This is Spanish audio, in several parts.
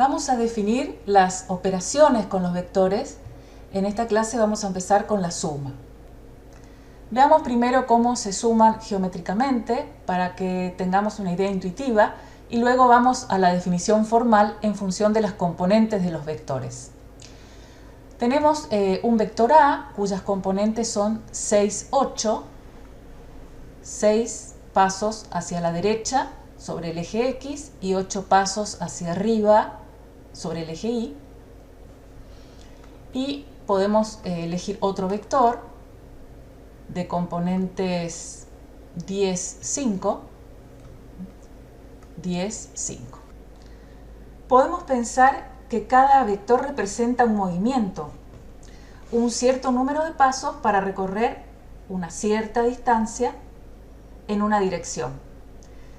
Vamos a definir las operaciones con los vectores. En esta clase vamos a empezar con la suma. Veamos primero cómo se suman geométricamente para que tengamos una idea intuitiva y luego vamos a la definición formal en función de las componentes de los vectores. Tenemos un vector A cuyas componentes son 6, 8, 6 pasos hacia la derecha sobre el eje X y 8 pasos hacia arriba sobre el eje Y. Y podemos elegir otro vector de componentes 10, 5, 10, 5. Podemos pensar que cada vector representa un movimiento, un cierto número de pasos para recorrer una cierta distancia en una dirección.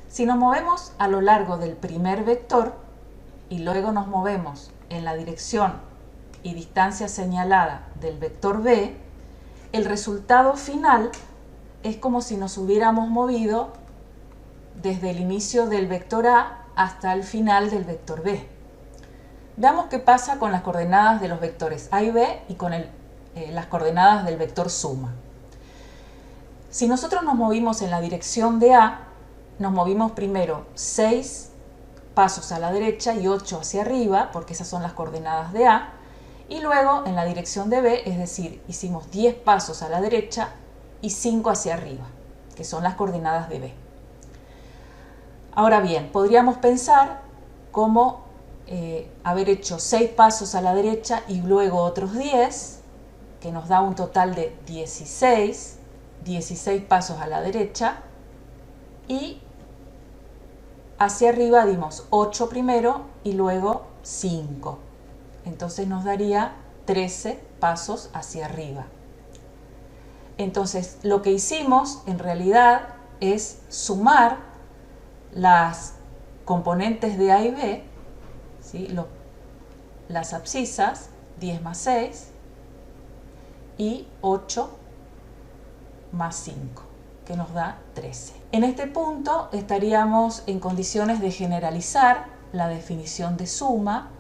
Si nos movemos a lo largo del primer vector y luego nos movemos en la dirección y distancia señalada del vector B, el resultado final es como si nos hubiéramos movido desde el inicio del vector A hasta el final del vector B. Veamos qué pasa con las coordenadas de los vectores A y B y con las coordenadas del vector suma. Si nosotros nos movimos en la dirección de A, nos movimos primero 6 pasos a la derecha y 8 hacia arriba, porque esas son las coordenadas de A, y luego en la dirección de B, es decir, hicimos 10 pasos a la derecha y 5 hacia arriba, que son las coordenadas de B. Ahora bien, podríamos pensar como haber hecho 6 pasos a la derecha y luego otros 10, que nos da un total de 16 pasos a la derecha, y hacia arriba dimos 8 primero y luego 5. Entonces nos daría 13 pasos hacia arriba. Entonces lo que hicimos en realidad es sumar las componentes de A y B, ¿sí? Las abscisas, 10 más 6 y 8 más 5, que nos da 13. En este punto estaríamos en condiciones de generalizar la definición de suma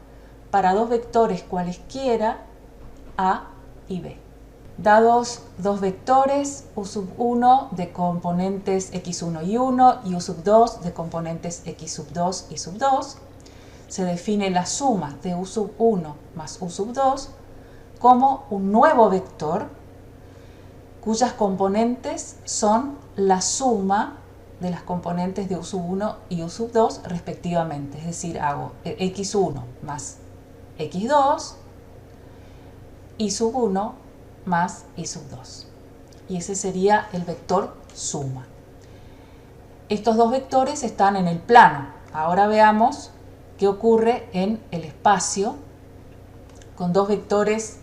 para dos vectores cualesquiera A y B. Dados dos vectores U1 de componentes x1 y 1 y U2 de componentes x2 y sub2, se define la suma de U1 más U2 como un nuevo vector cuyas componentes son la suma de las componentes de U1 y U2 respectivamente. Es decir, hago x1 más x2 y sub1 más y sub2. Y ese sería el vector suma. Estos dos vectores están en el plano. Ahora veamos qué ocurre en el espacio con dos vectores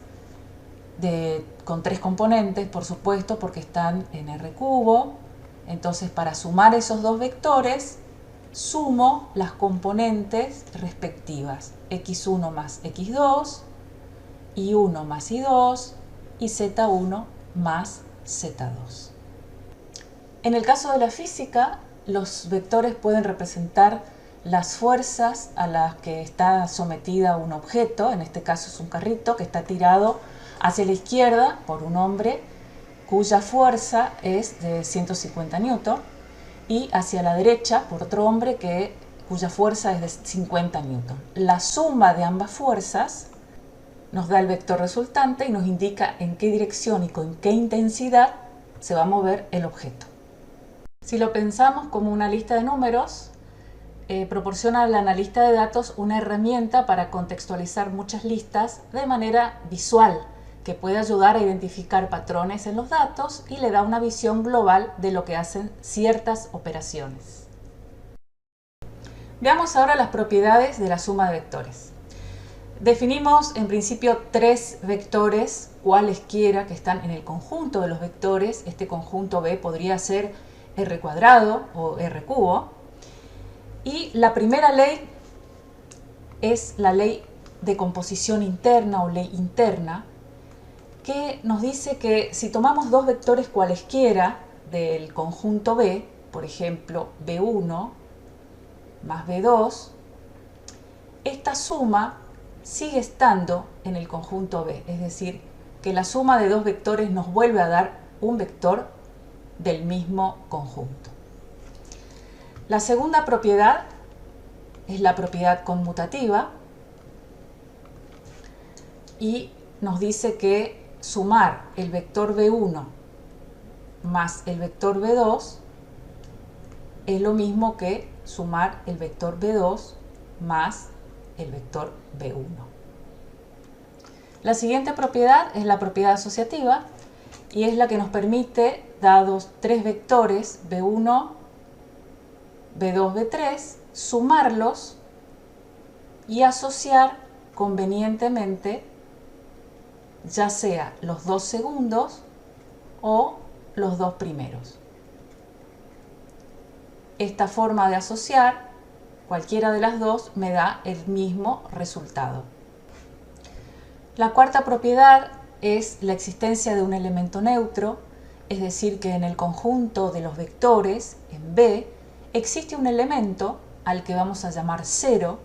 con tres componentes, por supuesto, porque están en R cubo. Entonces, para sumar esos dos vectores, sumo las componentes respectivas. x1 más x2, y1 más y2 y z1 más z2. En el caso de la física, los vectores pueden representar las fuerzas a las que está sometida un objeto. En este caso es un carrito que está tirado hacia la izquierda por un hombre cuya fuerza es de 150 newton y hacia la derecha por otro hombre cuya fuerza es de 50 newton. La suma de ambas fuerzas nos da el vector resultante y nos indica en qué dirección y con qué intensidad se va a mover el objeto. Si lo pensamos como una lista de números, proporciona al analista de datos una herramienta para contextualizar muchas listas de manera visual, que puede ayudar a identificar patrones en los datos y le da una visión global de lo que hacen ciertas operaciones. Veamos ahora las propiedades de la suma de vectores. Definimos en principio tres vectores cualesquiera que están en el conjunto de los vectores. Este conjunto B podría ser R cuadrado o R cubo. Y la primera ley es la ley de composición interna o ley interna, que nos dice que si tomamos dos vectores cualesquiera del conjunto B, por ejemplo B1 más B2, esta suma sigue estando en el conjunto B, es decir, que la suma de dos vectores nos vuelve a dar un vector del mismo conjunto. La segunda propiedad es la propiedad conmutativa y nos dice que sumar el vector B1 más el vector B2 es lo mismo que sumar el vector B2 más el vector B1. La siguiente propiedad es la propiedad asociativa y es la que nos permite, dados tres vectores B1, B2, B3, sumarlos y asociar convenientemente ya sea los dos segundos o los dos primeros. Esta forma de asociar, cualquiera de las dos, me da el mismo resultado. La cuarta propiedad es la existencia de un elemento neutro, es decir, que en el conjunto de los vectores, en B, existe un elemento al que vamos a llamar 0,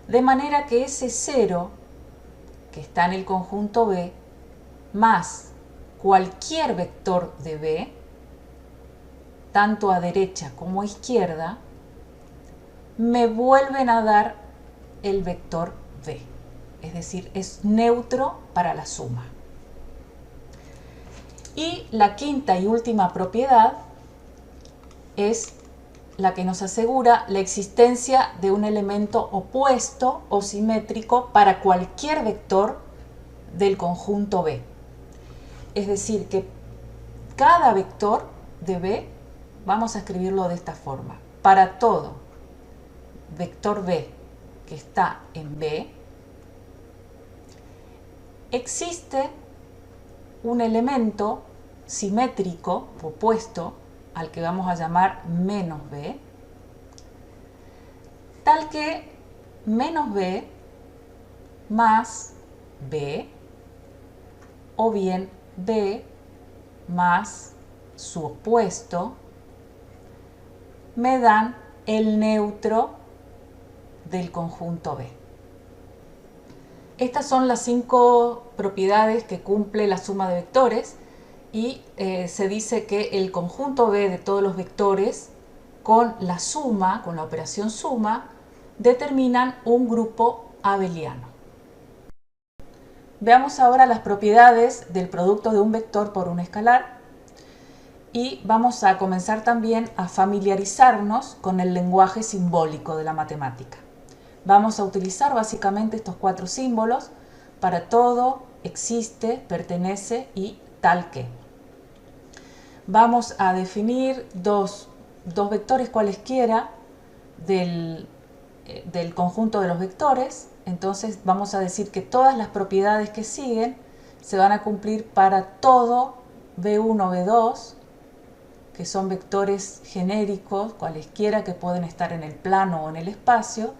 de manera que ese 0 que está en el conjunto B, más cualquier vector de B, tanto a derecha como a izquierda, me vuelven a dar el vector B. Es decir, es neutro para la suma. Y la quinta y última propiedad es la que nos asegura la existencia de un elemento opuesto o simétrico para cualquier vector del conjunto B. Es decir, que cada vector de B, vamos a escribirlo de esta forma, para todo vector B que está en B, existe un elemento simétrico opuesto al que vamos a llamar menos B, tal que menos B más B, o bien B más su opuesto, me dan el neutro del conjunto B. Estas son las 5 propiedades que cumple la suma de vectores y se dice que el conjunto B de todos los vectores con la suma, con la operación suma, determinan un grupo abeliano. Veamos ahora las propiedades del producto de un vector por un escalar y vamos a comenzar también a familiarizarnos con el lenguaje simbólico de la matemática. Vamos a utilizar básicamente estos 4 símbolos para todo, existe, pertenece y tal que. Vamos a definir dos vectores cualesquiera del conjunto de los vectores. Entonces vamos a decir que todas las propiedades que siguen se van a cumplir para todo B1, B2, que son vectores genéricos, cualesquiera que pueden estar en el plano o en el espacio,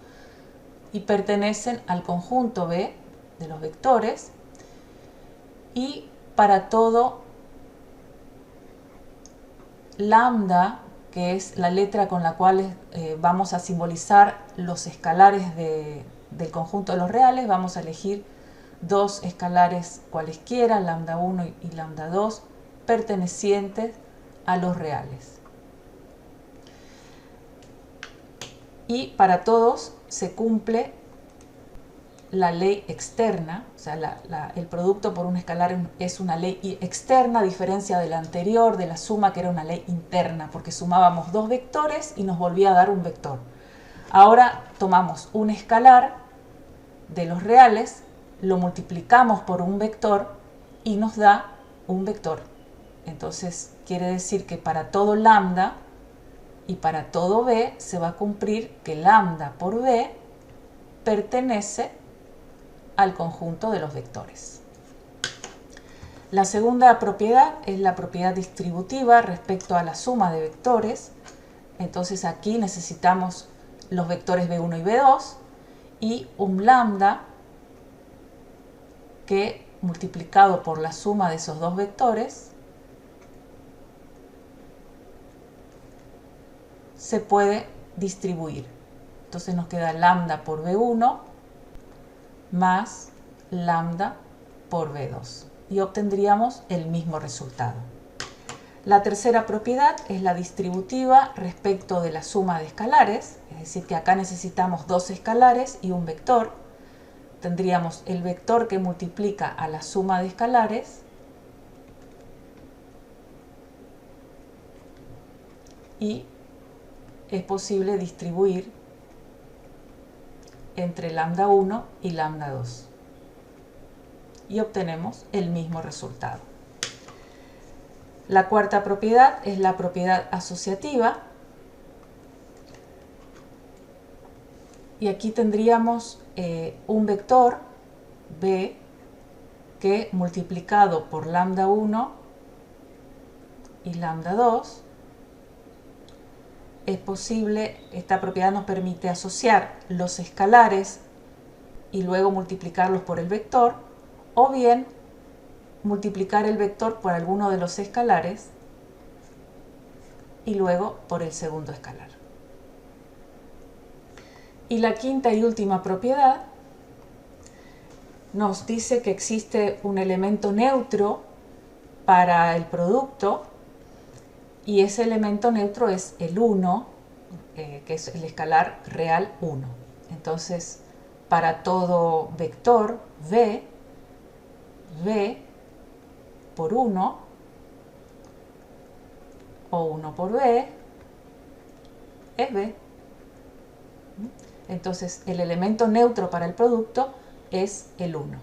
y pertenecen al conjunto B de los vectores, y para todo lambda, que es la letra con la cual vamos a simbolizar los escalares del conjunto de los reales, vamos a elegir dos escalares cualesquiera, lambda 1 y lambda 2, pertenecientes a los reales. Y para todos se cumple la ley externa, o sea, el producto por un escalar es una ley externa, a diferencia de la anterior, de la suma, que era una ley interna, porque sumábamos dos vectores y nos volvía a dar un vector. Ahora tomamos un escalar de los reales, lo multiplicamos por un vector y nos da un vector. Entonces quiere decir que para todo lambda y para todo B se va a cumplir que lambda por B pertenece al conjunto de los vectores. La segunda propiedad es la propiedad distributiva respecto a la suma de vectores. Entonces aquí necesitamos los vectores B1 y B2 y un lambda que multiplicado por la suma de esos dos vectores se puede distribuir. Entonces nos queda lambda por B1 más lambda por B2 y obtendríamos el mismo resultado. La tercera propiedad es la distributiva respecto de la suma de escalares, es decir que acá necesitamos dos escalares y un vector. Tendríamos el vector que multiplica a la suma de escalares y es posible distribuir entre lambda 1 y lambda 2 y obtenemos el mismo resultado. La cuarta propiedad es la propiedad asociativa y aquí tendríamos un vector b que multiplicado por lambda 1 y lambda 2 es posible, esta propiedad nos permite asociar los escalares y luego multiplicarlos por el vector, o bien multiplicar el vector por alguno de los escalares y luego por el segundo escalar. Y la quinta y última propiedad nos dice que existe un elemento neutro para el producto y ese elemento neutro es el 1, que es el escalar real 1. Entonces, para todo vector v por 1 o 1 por b es b. Entonces, el elemento neutro para el producto es el 1.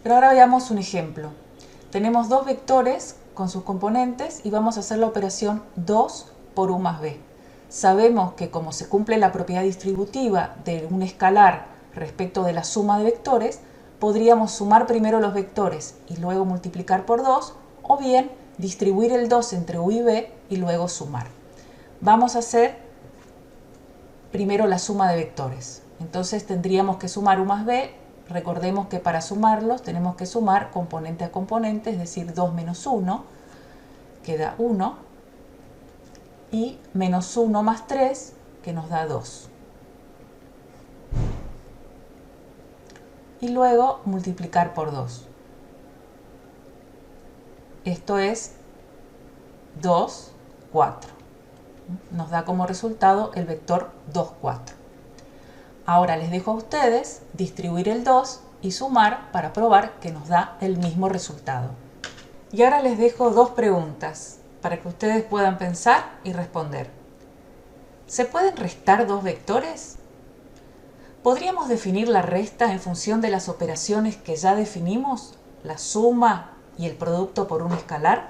Pero ahora veamos un ejemplo. Tenemos dos vectores con sus componentes y vamos a hacer la operación 2 por u más b. Sabemos que como se cumple la propiedad distributiva de un escalar respecto de la suma de vectores, podríamos sumar primero los vectores y luego multiplicar por 2, o bien distribuir el 2 entre u y b y luego sumar. Vamos a hacer primero la suma de vectores. Entonces tendríamos que sumar u más b. Recordemos que para sumarlos tenemos que sumar componente a componente, es decir, 2 menos 1, queda 1, y menos 1 más 3, que nos da 2. Y luego multiplicar por 2. Esto es 2, 4. Nos da como resultado el vector 2, 4. Ahora les dejo a ustedes distribuir el 2 y sumar para probar que nos da el mismo resultado. Y ahora les dejo dos preguntas para que ustedes puedan pensar y responder. ¿Se pueden restar dos vectores? ¿Podríamos definir la resta en función de las operaciones que ya definimos, la suma y el producto por un escalar?